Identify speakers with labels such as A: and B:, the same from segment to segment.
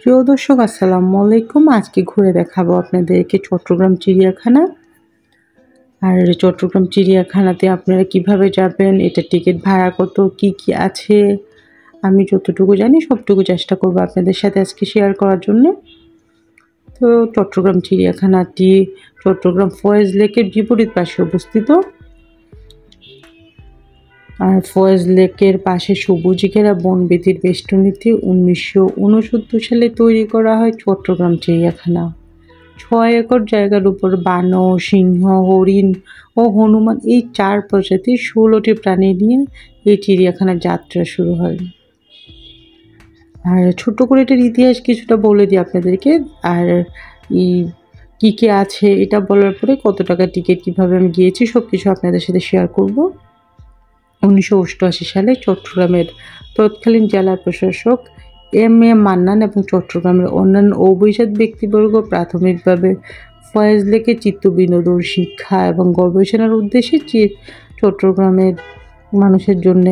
A: প্রিয় দর্শক আসসালামু আলাইকুম। আজকে ঘুরে দেখাবো আপনাদেরকে চট্টগ্রাম চিড়িয়াখানা। আর চট্টগ্রাম চিড়িয়াখানাতে আপনারা কিভাবে যাবেন, এটা টিকিট ভাড়া কত, কি আছে, আমি যতটুকু জানি সবটুকু চেষ্টা করব আপনাদের সাথে আজকে শেয়ার করার জন্য। তো চট্টগ্রাম চিড়িয়াখানাটি চট্টগ্রাম ফয়েজ লেকের বিপরীত পাশে অবস্থিত। আর ফয়েজ লেকের পাশে সবুজ ঘেরা বনবিথির বেষ্টনীতে 1969 সালে তৈরি করা হয় চট্টগ্রাম চিড়িয়াখানা। 6 একর জায়গার উপর বানর, সিংহ, হরিণ ও হনুমান এই 4 প্রজাতির 16টি প্রাণী নিয়ে এই চিড়িয়াখানার যাত্রা শুরু হয়। আর ছোট্ট করে এটার ইতিহাস কিছুটা বলে দিই আপনাদেরকে। আর কি আছে এটা বলার পরে কত টাকা টিকিট, কীভাবে আমি গিয়েছি সব কিছু আপনাদের সাথে শেয়ার করব। 1988 সালে চট্টগ্রামের তৎকালীন জেলা প্রশাসক এম মান্নান এবং চট্টগ্রামের অন্যান্য অভিজাত ব্যক্তিবর্গ প্রাথমিকভাবে ফয়েজ লেকে চিত্ত বিনোদন, শিক্ষা এবং গবেষণার উদ্দেশ্যে চট্টগ্রামের মানুষের জন্য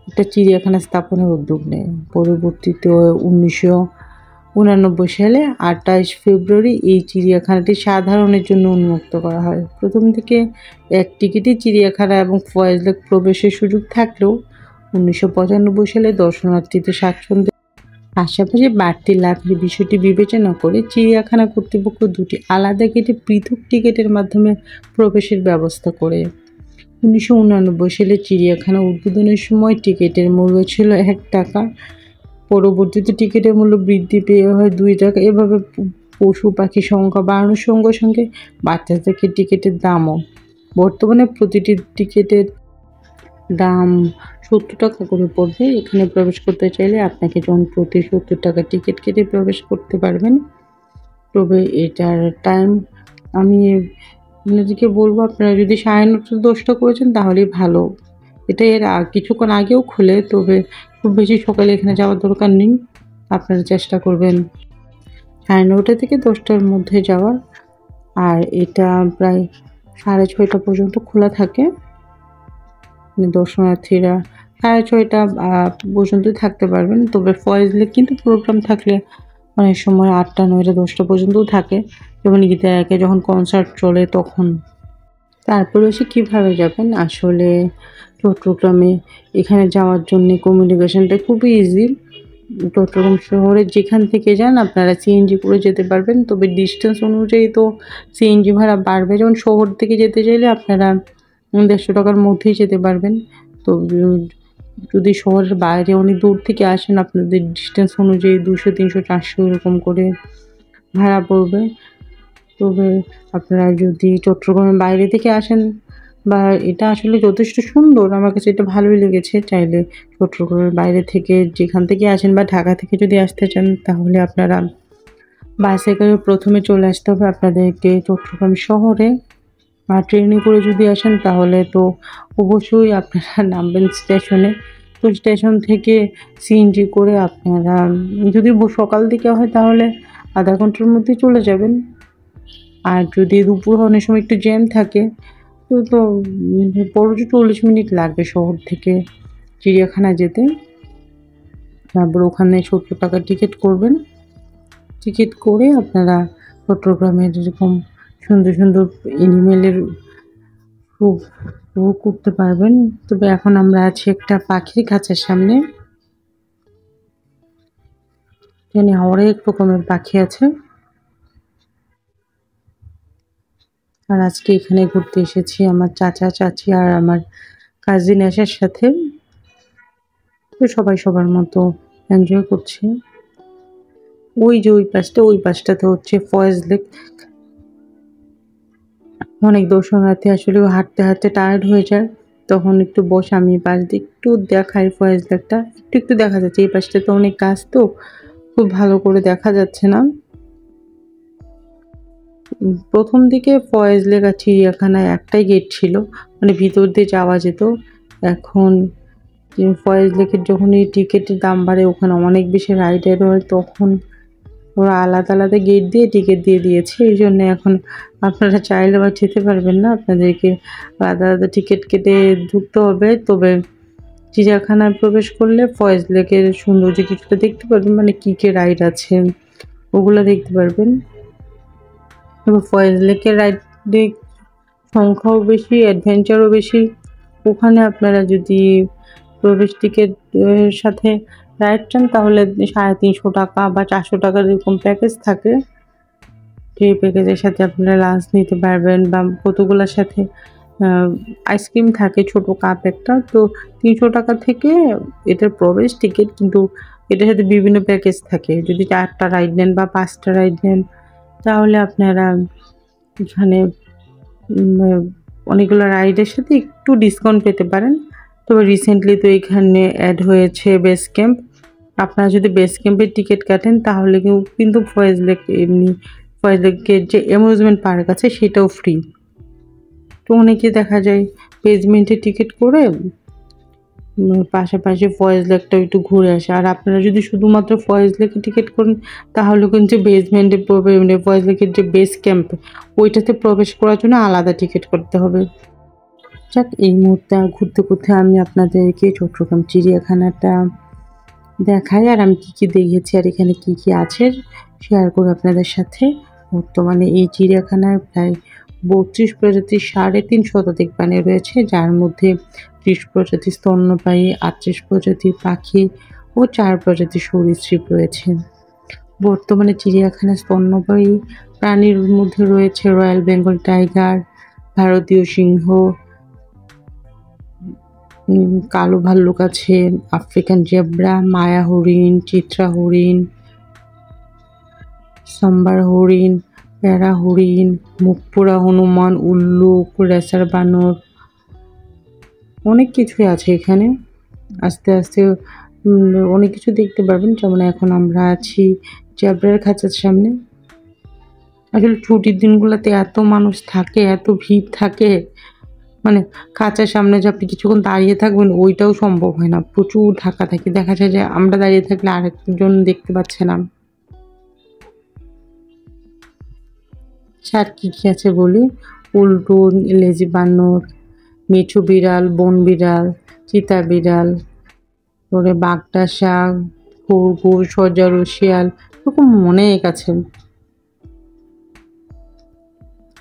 A: একটা চিড়িয়াখানা স্থাপনের উদ্যোগ নেয়। পরবর্তীতে 1989 সালে 28 ফেব্রুয়ারি এই চিড়িয়াখানাটি সাধারণের জন্য উন্মুক্ত করা হয়। প্রথম থেকে এক টিকিটে চিড়িয়াখানা এবং ফয়েজ লেক প্রবেশের সুযোগ থাকলেও 1995 সালে দর্শনার্থীদের স্বাচ্ছন্দ্যের পাশাপাশি বাড়তি লাভের বিষয়টি বিবেচনা করে চিড়িয়াখানা কর্তৃপক্ষ দুটি আলাদা গেটে পৃথক টিকিটের মাধ্যমে প্রবেশের ব্যবস্থা করে। 1989 সালে চিড়িয়াখানা উদ্বোধনের সময় টিকিটের মূল্য ছিল 1 টাকা। পরবর্তীতে টিকিটের মূল্য বৃদ্ধি পেয়ে হয় 2 টাকা। এভাবে পশু পাখির সংখ্যা বাড়ানোর সঙ্গে সঙ্গে বাড়তে থাকে টিকিটের দামও। বর্তমানে প্রতিটি টিকিটের দাম 70 টাকা করে পড়বে। এখানে প্রবেশ করতে চাইলে আপনাকে জন প্রতি 70 টাকা টিকিট কেটে প্রবেশ করতে পারবেন। তবে এটার টাইম আমি আপনাদেরকে বলবো, আপনারা যদি 9:30-10টা করেছেন তাহলেই ভালো। এটা এর কিছুক্ষণ আগেও খোলে, তবে খুব বেশি সকালে এখানে যাওয়ার দরকার নেই। আপনারা চেষ্টা করবেন 9:30 থেকে 10টার মধ্যে যাওয়ার। আর এটা প্রায় 6:30 পর্যন্ত খোলা থাকে। দর্শনার্থীরা 6:30 পর্যন্তই থাকতে পারবেন। তবে ফয়েজ লেক কিন্তু প্রোগ্রাম থাকলে অনেক সময় 8টা, 9টা, 10টা পর্যন্তও থাকে। যেমন ঈদের আগে যখন কনসার্ট চলে তখন। তারপরে এসে কীভাবে যাবেন, আসলে চট্টগ্রামে এখানে যাওয়ার জন্যে কমিউনিকেশনটা খুবই ইজি। চট্টগ্রাম শহরে যেখান থেকে যান আপনারা সিএনজি করে যেতে পারবেন। তবে ডিস্টেন্স অনুযায়ী তো সিএনজি ভাড়া বাড়বে। যেমন শহর থেকে যেতে চাইলে আপনারা 150 টাকার মধ্যেই যেতে পারবেন। তো যদি শহরের বাইরে অনেক দূর থেকে আসেন আপনাদের ডিস্টেন্স অনুযায়ী 200, 300, 400 এরকম করে ভাড়া পড়বে। তবে আপনারা যদি চট্টগ্রামের বাইরে থেকে আসেন, বা এটা আসলে যথেষ্ট সুন্দর, আমার কাছে এটা ভালোই লেগেছে, চাইলে চট্টগ্রামের বাইরে থেকে যেখান থেকে আসেন বা ঢাকা থেকে যদি আসতে চান তাহলে আপনারা বাসে করে প্রথমে চলে আসতে হবে আপনাদেরকে চট্টগ্রাম শহরে। আর ট্রেনে করে যদি আসেন তাহলে তো অবশ্যই আপনারা নামবেন স্টেশনে। তো স্টেশন থেকে সিএনজি করে আপনারা যদি সকাল দিকে হয় তাহলে আধা ঘন্টার মধ্যে চলে যাবেন। আর যদি দুপুর অনেক সময় একটু জ্যাম থাকে তো বড় 40 মিনিট লাগবে শহর থেকে চিড়িয়াখানা যেতে। তারপর ওখানে 70 টাকা টিকিট করবেন। টিকিট করে আপনারা চট্টগ্রামের এরকম সুন্দর সুন্দর এনিমেলের উপভোগ করতে পারবেন। তবে এখন আমরা আছি একটা পাখির খাঁচার সামনে। এখানে অনেক রকমের পাখি আছে। আর আজকে এখানে ঘুরতে এসেছি আমার চাচা, চাচি আর আমার কাজিন আসার সাথে। তো সবাই সবার মতো এনজয় করছে। ওই যে ওই পাশটাতে হচ্ছে ফয়েজ লেক। অনেক দর্শনার্থী আসলে হাঁটতে হাঁটতে টায়ার্ড হয়ে যায়, তখন একটু বসে আমি পাশ দিয়ে একটু দেখাই ফয়েজ লেকটা। একটু দেখা যাচ্ছে, এই পাশটাতে অনেক গাছ তো খুব ভালো করে দেখা যাচ্ছে না। প্রথম দিকে ফয়েজ লেক আর চিড়িয়াখানায় একটাই গেট ছিল, মানে ভিতর দিয়ে যাওয়া যেত। এখন ফয়েজ লেকের যখন এই টিকিটের দাম বাড়ে, ওখানে অনেক বেশি রাইডার হয়, তখন ওরা আলাদা আলাদা গেট দিয়ে টিকিট দিয়ে দিয়েছে। এই জন্য এখন আপনারা চাইলে বা যেতে পারবেন না, আপনাদেরকে আলাদা আলাদা টিকিট কেটে ঢুকতে হবে। তবে চিড়িয়াখানায় প্রবেশ করলে ফয়েজ লেকের সৌন্দর্য কিছুটা দেখতে পারবেন, মানে কী রাইড আছে, ওগুলো দেখতে পারবেন। এবং ফয়েজ লেকের রাইডের সংখ্যাও বেশি, অ্যাডভেঞ্চারও বেশি। ওখানে আপনারা যদি প্রবেশ টিকিট সাথে রাইড চান তাহলে 350 টাকা বা 400 টাকার এরকম প্যাকেজ থাকে। সেই প্যাকেজের সাথে আপনারা লাঞ্চ নিতে পারবেন বা কতগুলোর সাথে আইসক্রিম থাকে ছোট কাপ একটা। তো 300 টাকা থেকে এটার প্রবেশ টিকিট, কিন্তু এটার সাথে বিভিন্ন প্যাকেজ থাকে। যদি 4টা রাইড নেন বা 5টা রাইড নেন তাহলে আপনারা এখানে অনেকগুলো রাইডের সাথে একটু ডিসকাউন্ট পেতে পারেন। তবে রিসেন্টলি তো এখানে অ্যাড হয়েছে বেস ক্যাম্প। আপনারা যদি বেস ক্যাম্পের টিকিট কাটেন তাহলে কিন্তু ফয়েজ লেক এমনি ফয়েজ লেকের যে অ্যামিউজমেন্ট পার্ক আছে সেটাও ফ্রি। তো অনেকে দেখা যায় বেসমেন্টের টিকিট করে পাশাপাশি ফয়েজ লেকটাও একটু ঘুরে আসে। আর আপনারা যদি শুধুমাত্র ফয়েজ লেকে টিকিট করেন তাহলে কিন্তু বেসমেন্টে মানে ফয়েজ লেকের যে বেস ক্যাম্প ওইটাতে প্রবেশ করার জন্য আলাদা টিকিট করতে হবে। যাক, এই মুহূর্তে ঘুরতে ঘুরতে আমি আপনাদেরকে চট্টগ্রাম চিড়িয়াখানাটা দেখাই আর আমি কী কী দেখেছি আর এখানে কী কী আছে শেয়ার করি আপনাদের সাথে। বর্তমানে এই চিড়িয়াখানায় প্রায় 32 প্রজাতির 350 শতাধিক প্রাণী রয়েছে, যার মধ্যে 30 প্রজাতির স্তন্যপায়ী, 38 প্রজাতির পাখি ও 4 প্রজাতির সরীসৃপ রয়েছে। বর্তমানে চিড়িয়াখানায় স্তন্যপায়ী প্রাণীর মধ্যে রয়েছে রয়্যাল বেঙ্গল টাইগার, ভারতীয় সিংহ, কালো ভাল্লুক আছে, আফ্রিকান জেব্রা, মায়া হরিণ, চিত্রা হরিণ, সাম্বার হরিণ, প্যারা হরিণ, মুখপোড়া হনুমান, উল্লুক, রেসার বানর, অনেক কিছুই আছে এখানে। আস্তে আস্তে অনেক কিছু দেখতে পারবেন। যেমন এখন আমরা আছি জেব্রার খাঁচার সামনে। আসলে ছুটির দিনগুলোতে এত মানুষ থাকে, এত ভিড় থাকে, মানে খাঁচার সামনে যে আপনি কিছুক্ষণ দাঁড়িয়ে থাকবেন ওইটাও সম্ভব হয় না, প্রচুর ধাক্কা থাকে। দেখা যায় যে আমরা দাঁড়িয়ে থাকলে আরেকজন দেখতে পাচ্ছে না। আর কী কী আছে বলি, উল্টু, লেজি বানর, মিঠু বিড়াল, বন বিড়াল, চিতা বিড়াল, তারপরে বাগদা শাক, খরগোশ, সজারু শিয়াল, এরকম অনেক আছে।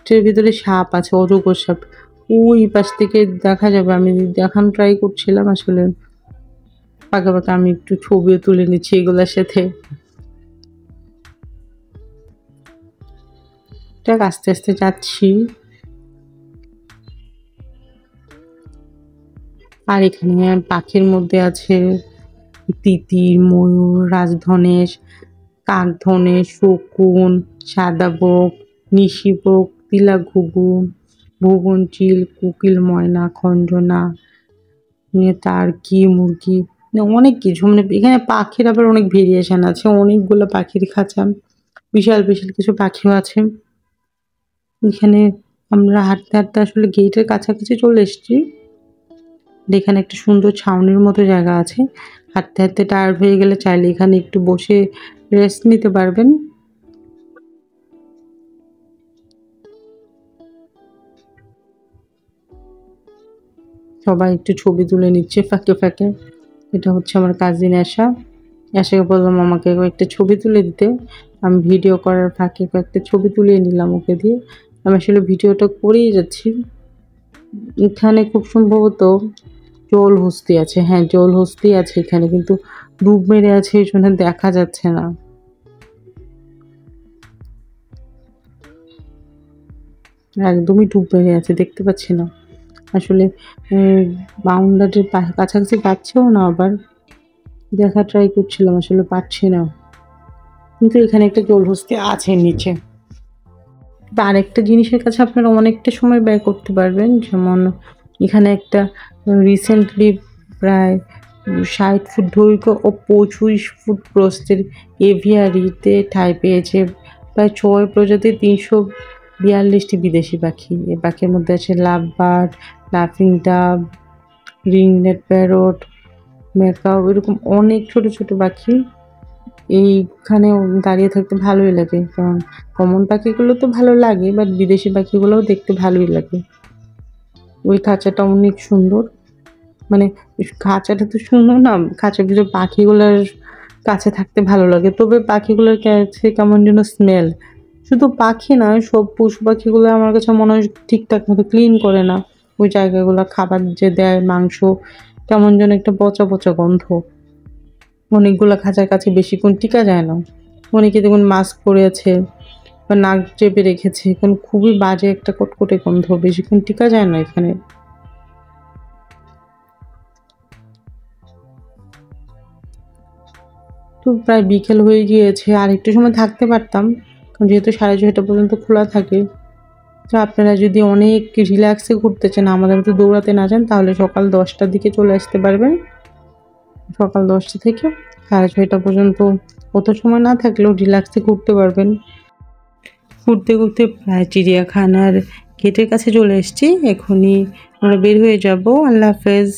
A: এর ভিতরে সাপ আছে, অজগর সাপ, ওই পাশ থেকে দেখা যাবে। আমি দেখানো ট্রাই করছিলাম, আসলে পাকা পাকা আমি একটু ছবিও তুলে নিচ্ছি এগুলোর সাথে। আস্তে আস্তে যাচ্ছি। আর এখানে পাখির মধ্যে আছে তিতির, ময়ূর, রাজধনেশ, কাকধনেশ, শকুন, সাদা বক, নিশি বক, তিলা ঘুঘু, ভুবন চিল, কোকিল ময়না, খঞ্জনা, টার্কি, মুরগি, অনেক কিছু। মানে এখানে পাখির আবার অনেক ভেরিয়েশন আছে, অনেকগুলো পাখির খাঁচা, বিশাল বিশাল কিছু পাখিও আছে এখানে। আমরা হাঁটতে হাঁটতে আসলে গেটের কাছাকাছি চলে এসেছি। এখানে একটা সুন্দর ছাউনির মতো জায়গা আছে, হাঁটতে হাঁটতে টায়ার্ড হয়ে গেলে চাইলে এখানে একটু বসে রেস্ট নিতে পারবেন। সবাই একটু ছবি তুলে নিচ্ছে ফাঁকে ফাঁকে। এটা হচ্ছে আমার কাজিন আশা। আশাকে বললাম আমাকে কয়েকটা ছবি তুলে দিতে। আমি ভিডিও করার ফাঁকে কয়েকটা ছবি তুলিয়ে নিলাম ওকে দিয়ে। আমি আসলে ভিডিওটা করেই যাচ্ছি। এখানে খুব সম্ভবত জলহস্তি আছে। হ্যাঁ, জলহস্তি আছে এখানে, কিন্তু ডুব মেরে আছে এই জন্য দেখা যাচ্ছে না। একদমই ডুব মেরে আছে, দেখতে পাচ্ছি না। আসলে বাউন্ডারির কাছাকাছি যাচ্ছেও না, আবার দেখা ট্রাই করছিলাম, আসলে পাচ্ছি না। কিন্তু এখানে একটা জলহস্তি আছে নিচে। আর একটা জিনিসের কাছে আপনারা অনেকটা সময় ব্যয় করতে পারবেন। যেমন এখানে একটা রিসেন্টলি প্রায় 60 ফুট দৈর্ঘ্য ও 25 ফুট প্রস্থের এভিয়ারিতে ঠাঁই পেয়েছে প্রায় 6 প্রজাতির 342টি বিদেশি পাখি। এই পাখির মধ্যে আছে লাভ বার্ড, লাফিং ডাব, রিংনেট প্যারট, ম্যাকাও, এরকম অনেক ছোট ছোট পাখি। এইখানে দাঁড়িয়ে থাকতে ভালোই লাগে, কারণ কমন পাখিগুলো তো ভালো লাগে, বাট বিদেশি পাখিগুলোও দেখতে ভালোই লাগে। ওই খাঁচাটা অনেক সুন্দর, মানে খাঁচাটা তো সুন্দর না, খাঁচার ভিতরে পাখিগুলোর কাছে থাকতে ভালো লাগে। তবে পাখিগুলোর কাছে কেমন যেন স্মেল, শুধু পাখি না সব পশু পাখিগুলো আমার কাছে মনে হয় ঠিকঠাক মতো ক্লিন করে না। ওই জায়গাগুলো খাবার যে দেয় মাংস, কেমন যেন একটা পচা পচা গন্ধ। অনেকগুলো খাঁচার কাছে বেশিক্ষণ টিকা যায় না। অনেকে দেখুন মাস্ক পরে আছে বা নাক চেপে রেখেছে, এখন খুবই বাজে একটা কটকটে গন্ধ, বেশিক্ষণ টিকা যায় না এখানে। তো প্রায় বিকেল হয়ে গিয়েছে, আর একটু সময় থাকতে পারতাম, কারণ যেহেতু 6:30 পর্যন্ত খোলা থাকে। তো আপনারা যদি অনেক রিল্যাক্সে ঘুরতে চান, আমাদের মতো দৌড়াতে না যান, তাহলে সকাল 10টার দিকে চলে আসতে পারবেন। সকাল 10টা থেকে 6:30 পর্যন্ত অত সময় না থাকলেও রিল্যাক্সে ঘুরতে পারবেন। ঘুরতে ঘুরতে প্রায় চিড়িয়াখানার গেটের কাছে চলে এসেছি, এখনই আমরা বের হয়ে যাব। আল্লাহ হাফেজ।